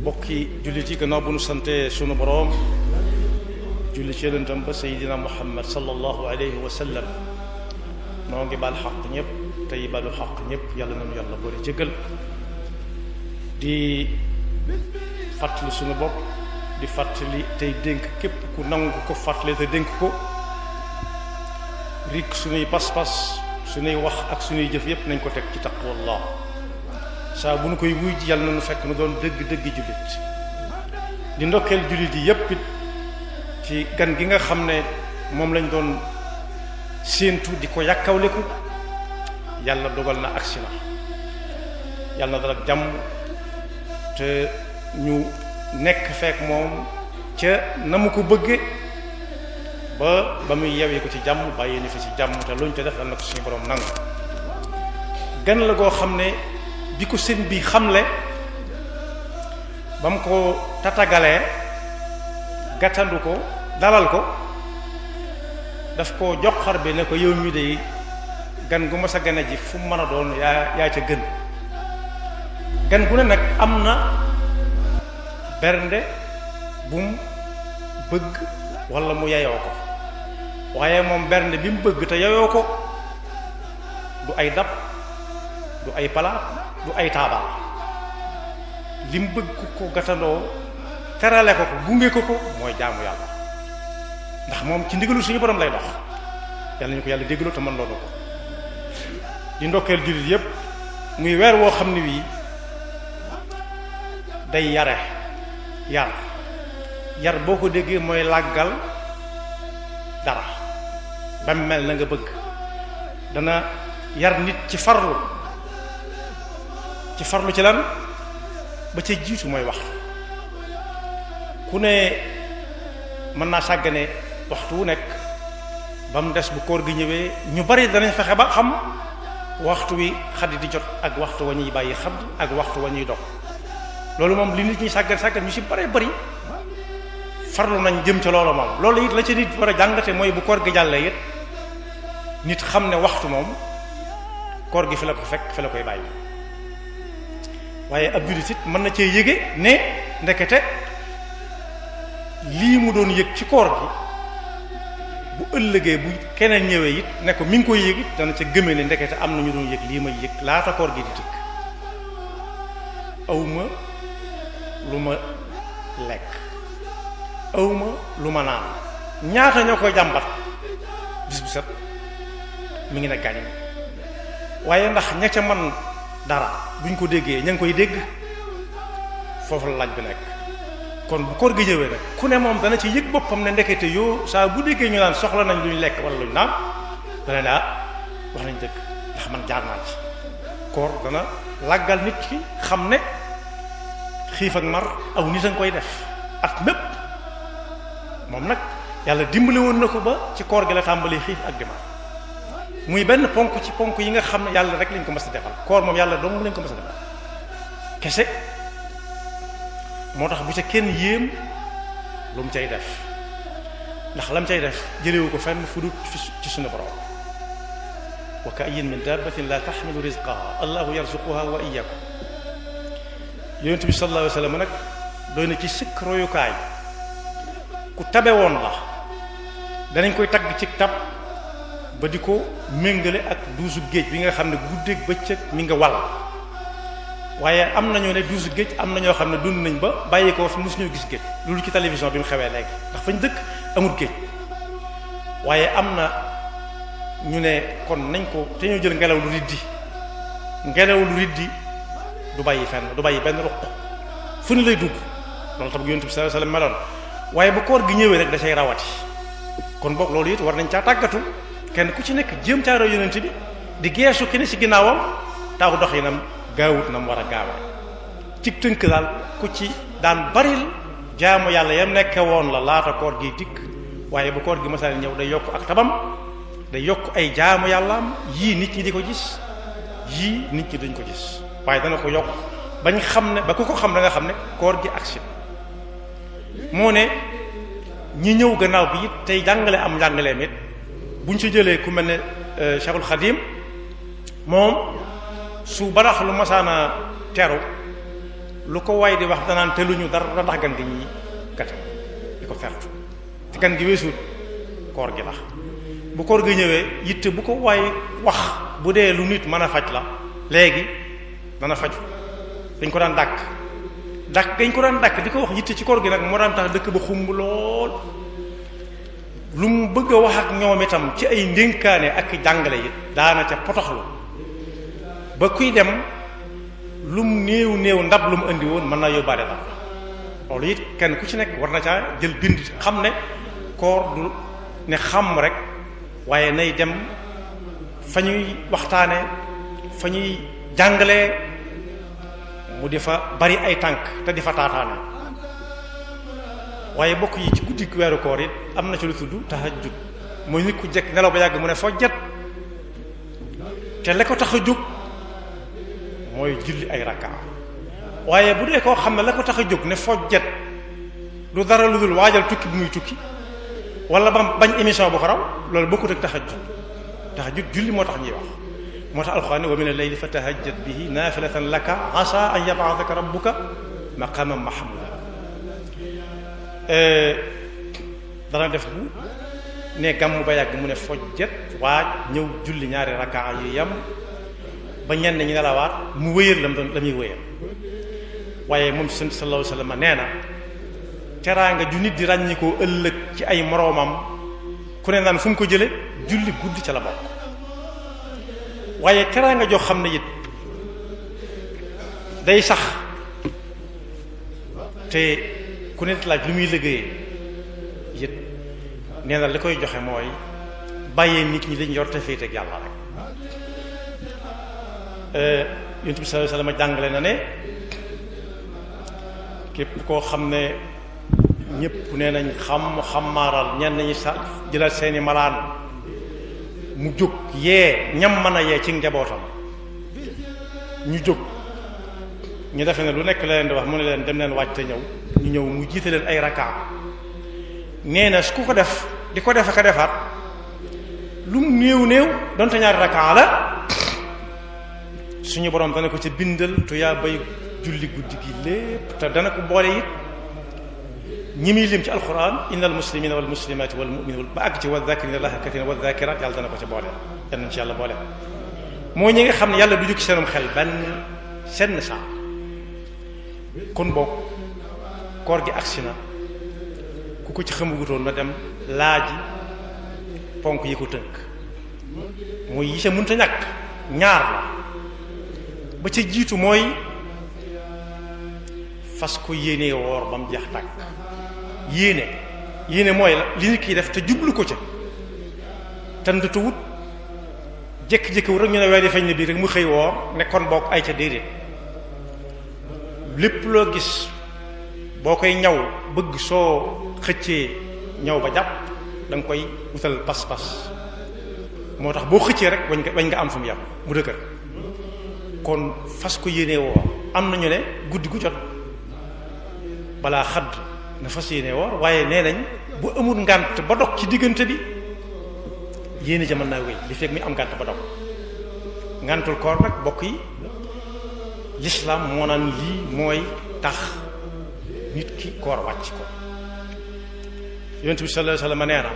bokki jullit yi gannaaw bu nu sante sunu boroom julli ci yonentam ba Seydina Muhammad sallallahu alayhi wa sallam noo ngi baal xaq ñëpp tey balu xaq ñëpp yàlla nañu yàlla boole jéggal di fàttali sunu bopp di fàttali tey dénk képp ku nangu ko fàttali te dénk ko rik sunuy pas-pas sunuy wax ak sunuy jëf yépp nañ ko teg ci taqwallah saa bu nu koy wuy ji yàlla nañu fekk nu doon dëgg jullit di ndokkeel jullit yi yépp it ci gan gi nga xam ne moom lañ doon séentu di ko yàkkawleku yàlla dogal na agsi na yàlla na dal ak jàmm te ñu nekk fekk moom ca na mu ko bëgge ba muy yewee ko ci jàmm bàyyi ni fi ci jàmm te luñ ca def dal na ko suñu borom nangu gan la goo xam ne bi ko sëñ bi xamle ba mu ko tatagalee gàttandu ko dalal ko daf ko joxar bi ne ko yow mi de gan gu ma sa gane ji fu mu mën a doon yaa ca gën gan gu ne nag am na bernde bu mu bëgg walla mu yeyoo ko waaye moom bernde bi mu bëgg te yeyoo ko du ay dab du ay palaat du ay taabal li mu bëgg ko gàttandoo terale ko gunge ko mooy jaamu yàlla ndax moom ci ndigalu suñu borom lay dox yàlla ñu ko yàlla déggloo te mën loolu ko di ndokkeel jullit yépp muy weer woo xam ne wii day yar boo ko déggee mooy làggal dara ba mel na nga bëgg dana yar nit ci farlu ci lan ba ca jiitu mooy waxtu ku ne mën naa sàggane waxtu wu nekk ba mu des bu koor gi ñëwee ñu bari danañ fexe ba xam waxtu wi xaddi di jot ak waxtu wa ñuy bàyyi xadd ak waxtu wa ñuy dog loolu moom li nit ñi sàggan ñu ci bare bari farlu nañ jëm ca loolu moom loolu it la ca nit war a jàngate mooy bu koor gi jàllee it nit xam ne waxtu moom koor gi fi la ko fekk fi la koy bàyyi waaye ab jullit it mën na cee yëge ne ndekete lii mu doon yëg ci koor gi bu ëllëgee bu keneen ñëwee it ne ko mi ngi koy yëg it dana ca gëmee ne ndekete am na ñu doon yëg lii may yëg laata koor gi di dikk awma lu ma lekk awma lu ma naan ñaata ñoo koy jàmbat bis bu set mi ngi ne gàññ waaye ndax ña ca man dara buñ ko déggee ña ngi koy dégg foofu la laaj bi nekk kon bu koor gi ñëwee rek ku ne moom dana ci yëg boppam ne ndekete yoo saa bu déggee ñu naan soxla nañ luñ lekk wala luñ naan dana ne wax nañ dëgg ndax man jaar naa ci koor dana làggal nit ki xam ne xiif ak mar aw nit a nga koy def at mépp moom nag yàlla dimbali woon na ko ba ci koor gi la tàmbali xiif ak di mar muy benn ponk ci ponk yi nga xam ne yàlla rek lañ ko mës a defal koor moom yàlla dong lañ ko mës a defal kese moo tax bu ca kenn yéem lu mu cay def ndax lam cay def jëlewu ko fenn fu dul ci suñu borom wa ka'ayyin min dabbatin la taxmilu rizqaha allahu yarzuquha wa iyyakum yonent bi sallallahu alayhi wa sallam nag doy na ci sëkk royukaay ku tabe woon la danañ koy tagg ci tab ba di ko méngale ak duusu géej bi nga xam ne guddeeg bëccëg mi nga wal waaye am nañoo ne duusu géej am na ñoo xam ne dund nañ ba bàyyi ko fi mosuñu gis géej loolu ci télévision bi mu xewee léegi ndax fañ dëkk amul géej waaye am na ñu ne kon nañ ko te ñoo jël ngelaw lu riddi du bàyyi fenn du bàyyi benn ruq fu ni lay dugg loolu tam yonent bi sallallahu alayhi wasallam meloon waaye bu koor gi ñëwee rek da cay rawati kon boog loolu it war nañ caa tàggatu kenn ku ci nekk jéem caa roy yonent bi di geesu ki ne ci ginnaawam taw dox yi nam gaawut na mu war a gaawee ci tënk daal ku ci daan baril jaamu yàlla yam nekke woon la laata koor gi dikk waaye bu koor gi masal ñëw day yokk ak tabam day yokk ay jaamu yàllaam yii nit ñi di ko gis yii nit ñi duñ ko gis waaye dana ko yokk bañ xam ne ba ku ko xam da nga xam ne koor gi agsi moo ne ñi ñëw gannaaw bi it tey jàngale am njàngaleem it buñ ci jëlee ku mel ne Cheikhul Khadim moom su barax lu masaana teru lu ko waay di wax danaan te lu ñu dara ndax gan gi ñuy gate di ko fertu te gan gi weesuut koor gi la bu koor gi ñëwee yitte bu ko waay wax bu dee lu nit mën a faj la léegi dana faju dañ ko daan dàkk dañ ko daan dàkk di ko wax yitte ci koor gi nag moo daan tax dëkk ba xumb lool lu mu bëgg a wax ak ñoom itam ci ay ndénkaane ak jàngale yi daana ca potoxlu ba kuy dem lum néew ndab lu mu indi woon mën naa yóbbaale dara loolu it kenn ku ci nekk war na caa jël bind xam ne koor du ne xam rek waaye nay dem fa ñuy waxtaane fa ñuy jàngalee mu di fa bari ay tànk te di fa taataane waaye bokk yi ci guddi weeru koor it am na ci lu tudd tahajjud mooy nit ku jekk nelaw ba yàgg mu ne foo jet te la ko tax a jóg mooy julli ay rakka waaye bu dee koo xam ne la ko tax a jóg ne foo jet du dara lu dul waajal tukki bu muy tukki wala ba bañ émission bu ko raw loolu bokkut ak tahajjud julli moo tax ñuy wax moo tax alxuraan wa mina layli fatahajjat bihi naafilatan laka asa an yab'athaka rabbuka maqaman mahmuda dana def bu ne gàmm ba yàgg mu ne fojjet waaj ñëw julli ñaari rakkaa yu yam ba ñenn ñi nelawaat mu wëyal la muy wëyal waaye moom sallallahu alayhi wa sallam nee na teraanga ju nit di ràññi koo ëllëg ci ay moroomam ku ne naan fu mu ko jële julli guddi ca la bokk waaye teraanga joo xam ne it day sax te ku ne laaj lu muy liggéeyee it nee na li koy joxe mooy bàyyee nit ñi lañ yor te féete ak yàlla rek yonent bi sallallahu alayhi wasallam jàngale na ne képp koo xam ne ñëpp nee nañ xamaaral ñenn ñi sa jëlal seeni malaan mu jóg yee ñam mën a yee ci njabootam ñu jóg ñu defe ne lu nekk la leen di wax mu ne leen dem leen wàcc te ñëw ñu ñëw mu jiite leen ay rakka nee na su ku ko def di ko def ak a defaat lu mu néew donte ñaari rakka la suñu borom dana ko ca bindal tuyaa bay julli guddi gi lépp te dana ko boole it ñi muy lim ci alquran innal muslimina wal muslimati wal mu'minina ba àgg ci wa dhakirina allaha kathiran wa dhakirat yàlla dana ko ca boole yal nañ ci yàlla boole moo ñi nga xam ne yàlla du jukki seenum xel benn senn saa kon boog koor gi agsi na ku ko ci xamagutoon na dem laaji ponk yi ko tënk mooy yi sa mënta ñàkk ñaar la ba ca jiitu mooy fas ko yéenee woor ba mu jeex tàkk yéene mooy li nit kiy def te jublu ko ca te ndatuwut jékki-jékki wu rek ñu ne weer yi feeñ ne bii rek mu xëy woor ne kon bokk ay ca déedéet lépp loo gis boo koy ñaw bëgg soo xëccee ñaw ba jàpp da nga koy wutal pas-pas moo tax boo xëccee rek wañ nga am fu mu yàpp mu dëkkër kon fas ko yéenee woor am nañu ne guddi gu jot balaa xadd na fas yéenee woor waaye nee nañ bu amul ngànt ba dog ci diggante bi yéene ja mën naa wéy li fekk mi am ngànt ba dog ngàntul koor nag bokk yi lislaam moo naan lii mooy tax nit ki koor wàcc ko yonent bi sallallahu alayhi wasallam nee na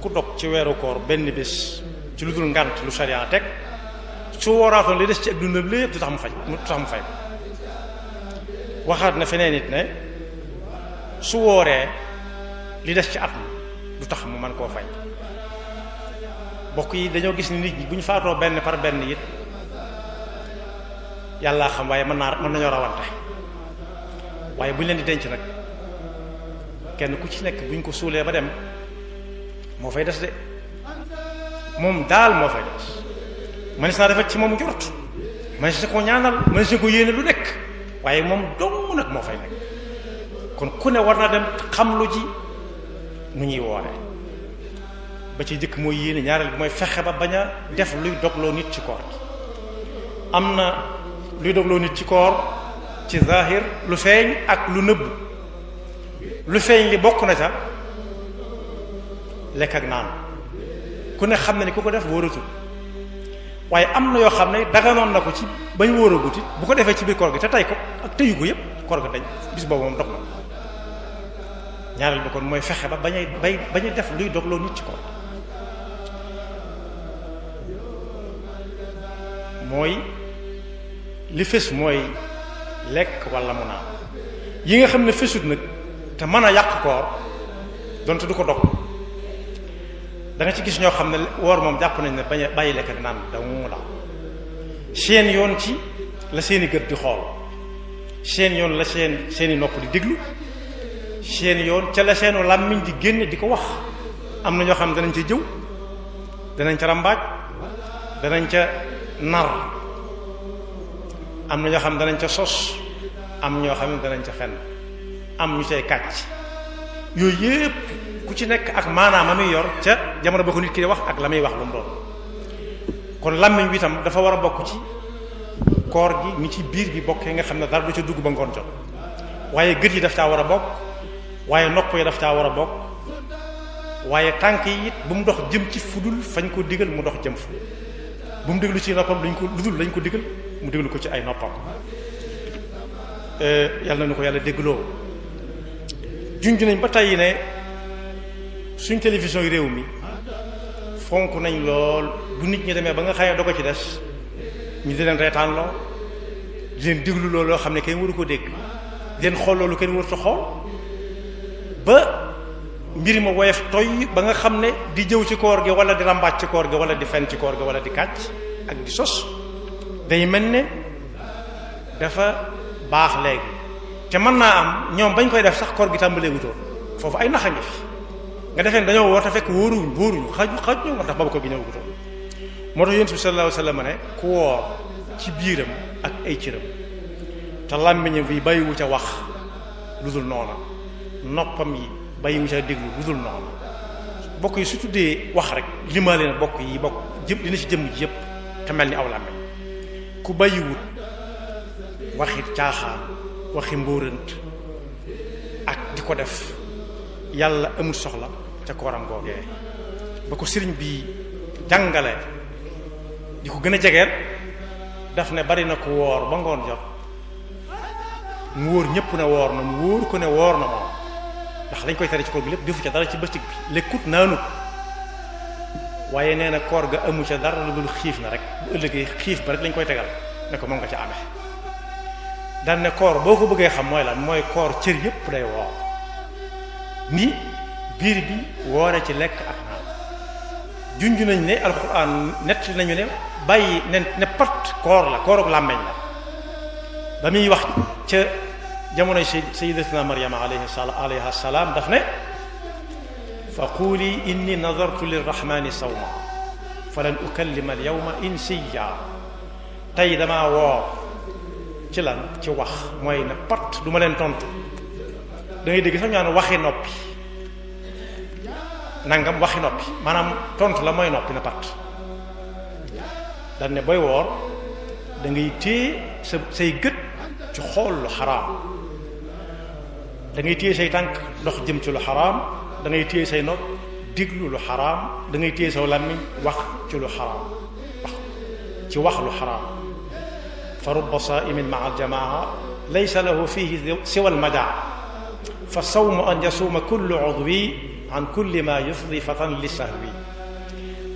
ku dog ci weeru koor benn bés ci lu dul ngànt lu sariya teg su wooraatoon li des ci ak dundam lépp du tax mu fay ko waxaat na feneen it ne su wooree li des ci at mi du tax mu mën koo fay bokk yi dañoo gis ni nit ñi bu ñu faatoo benn par benn it yàllaa xam waaye mën nañoo rawante waaye bu ñu leen di denc nag kenn ku ci nekk bu ñu ko suulee ba dem moo fay des de moom daal moo fay des mënees naa defet ci moom njort mënees na ko ñaanal mënees na ko yéene lu nekk waaye moom dong nag moo fay nekk kon ku ne war na dem xam lu ji nu ñuy woore ba ci jëkk mooy yéene ñaareel bi mooy fexe ba bañ a def luy dogloo nit ci koor gi am na luy dogloo nit ci koor ci zahir lu feeñ ak lu nëbb lu feeñ li bokk na ca lekk ak naan ku ne xam na ni ku ko def wóoratul waaye am na yoo xam ne daganoon na ko ci bañ wóor a guti bu ko defee ci biir koor gi te tey ko ak tëyu ko yépp koor ga dañ bis boobu moom dog na ñaareel bi kon mooy fexe ba bañ a def luy dogloo nit ci koor mooy li fës mooy lekk wala mu naan yi nga xam ne fësut nag te mën a yàq koor donte du ko dog da nga ci gis ñoo xam ne woor moom jàpp nañ ne bañ a bàyyi lekk ak naan da mu la seen yoon ci la seeni gët di xool seen yoon la seeni nopp di déglu seen yoon ca la seenu làmmiñ di génne di ko wax am na ñoo xam ne danañ ca jëw danañ ca rambaaj danañ ca nar am na ñoo xam ne danañ ca sos am ñoo xam ne danañ ca fenn am ñu cay kàcc yooyu yépp ku ci nekk ak maanaam ma muy yor ca jamono ba ko nit ki wax ak la muy wax lu mu doon kon làmmiñ wi itam dafa war a bokk ci koor gi ni ci biir bi bokkee nga xam ne dara du ca dugg ba ngoon jot waaye gët yi daf caa war a bokk waaye nopp yi daf caa war a bokk waaye tànk yi it bu mu dox jëm ci fudul fañ ko digal mu dox jëm fu bu mu déglu ci noppam lañ ko digal mu déglu ko ci ay noppam yàlla na ko yàlla déggloo junj nañ ba tey ne suñ télévision yi réew mi fonk nañ lool bu nit ñi demee ba nga xëyee dogo ci des ñu di leen reetaan loo di leen déglu loolu loo xam ne kenn waru ko dégg di leen xool loolu kenn warut a xool ba mbir ma woyof toy ba nga xam ne di jëw ci koor gi wala di rambaaj ci koor gi wala di fen ci koor gi wala di kàcc ak di sos day mel ne dafa baax léegi te mën naa am ñoom bañ koy def sax koor gi tàmbalee wutoon foofu ay naxa ngi fi nga defee dañoo woor te fekk wóoruñu xaj ñoo moo tax boobu koor gi ñëw wutoon moo tax yonent bi sallallahu alayhi wasallam ne ku woor ci biiram ak ay cëram te làmmiñam bi bàyyiwu ca wax lu dul noona noppam yi bàyyiwu ca déglu lu dul noona bokk yi su tuddee wax rek limaale na bokk yi bokk jëpp dina ci jëmm ji yëpp te mel ni aw làmmiñ ku bàyyiwut waxi caaxaan waxi mbóorant ak di ko def yàlla amul soxla ca kooram googee ba ko sëriñ bi jàngale di ko gën a jegeel daf ne bari na ko woor ba ngoon jot mu wóor ñépp ne woor na mu wóor ko ne woor na moom ndax lañ koy tere ci koor gi lépp defu ca dara ci bëccëg bi lekkut naanut waaye nee na koor ga amu ca dara lu dul xiif na rek bu ëllëgee xiif ba rek lañ koy tegal ne ko moom nga ca amee daan ne koor boo ko bëggee xam mooy lan mooy koor cër yépp day woor ni biir bi woore ci lekk ak naan junj nañ ne alxuraan nett nañu ne bàyyi ne pat koor la koor ak làmmeñ la ba muy wax ca jamonoy sayyidatuna Maryama alayha salaam daf ne fa quuli inni nadartu lirrahmani sawma falan ukallima al yawma insiya tey damaa woor ci lan ci wax mooy ne pat du ma leen tontu da ngay dégg sax ñaan waxi noppi nangam waxi noppi maanaam tontu la mooy noppi na pat dañ ne booy woor da ngay téye say gët ci xool lu xaraam da ngay téye say tànk dox jëm ci lu xaraam da ngay téye say nopp diglu lu xaraam da ngay téye saw làmmiñ wax ci lu xaraam wax lu xaraam fa rubba saa'imin ma'a al-jamaa'a laysa lahu fihi siwa al-majaa fa sawmu an yasuuma kullu udwi an kulli ma yufdi fatan li sahwi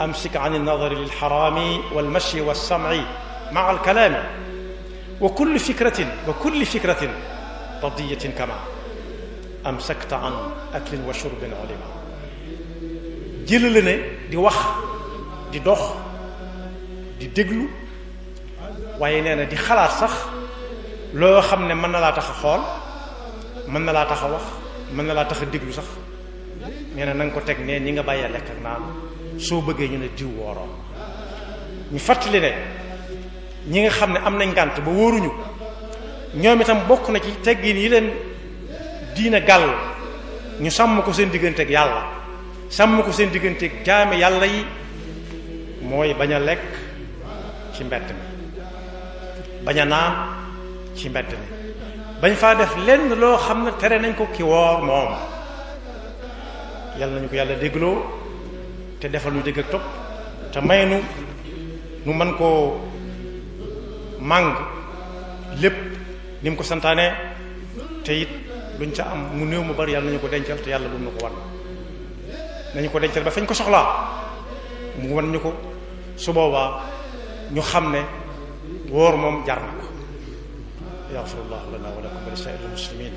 amsik an an-nadari lil-haraami wal-mashyi was-sam'i ma'a al-kalaami wa kulli fikratin radiyatin kama amsakta an aklin wa shurbin ulima jëlale ne di wax di dox di déglu waaye nee na di xalaat sax loo xam ne mën na laa tax a xool mën na laa tax a wax mën na laa tax a déglu sax nee na nga ko teg ne ñi nga bàyyee lekk ak naan soo bëggee ñu ne diw wooroon ñu fàttali ne ñi nga xam ne am nañ ngànt ba wóoruñu ñoom itam bokk na ci teggin yi leen diina gàll ñu sàmm ko seen digganteeg yàlla sàmm ko seen digganteeg jaami yàlla yi mooy bañ a lekk ci mbedd mi bañ a naan ci mbedd mi bañ faa def lenn loo xam ne tere nañ ko ki woor moom yàlla nañu ko yàlla déggloo te defal ñu dégg ak topp te may nu nu man koo màng lépp ni mu ko santaane te it luñ ca am mu néew mu bari yàlla nañu ko dencal te yàlla bu mu na ko wan nañu ko dencal ba fañ ko soxlaa mu wan ñu ko su boobaa ñu xam ne woor moom jar na ko yaxfirullahu lana wa lakum wa li saa'iril muslimin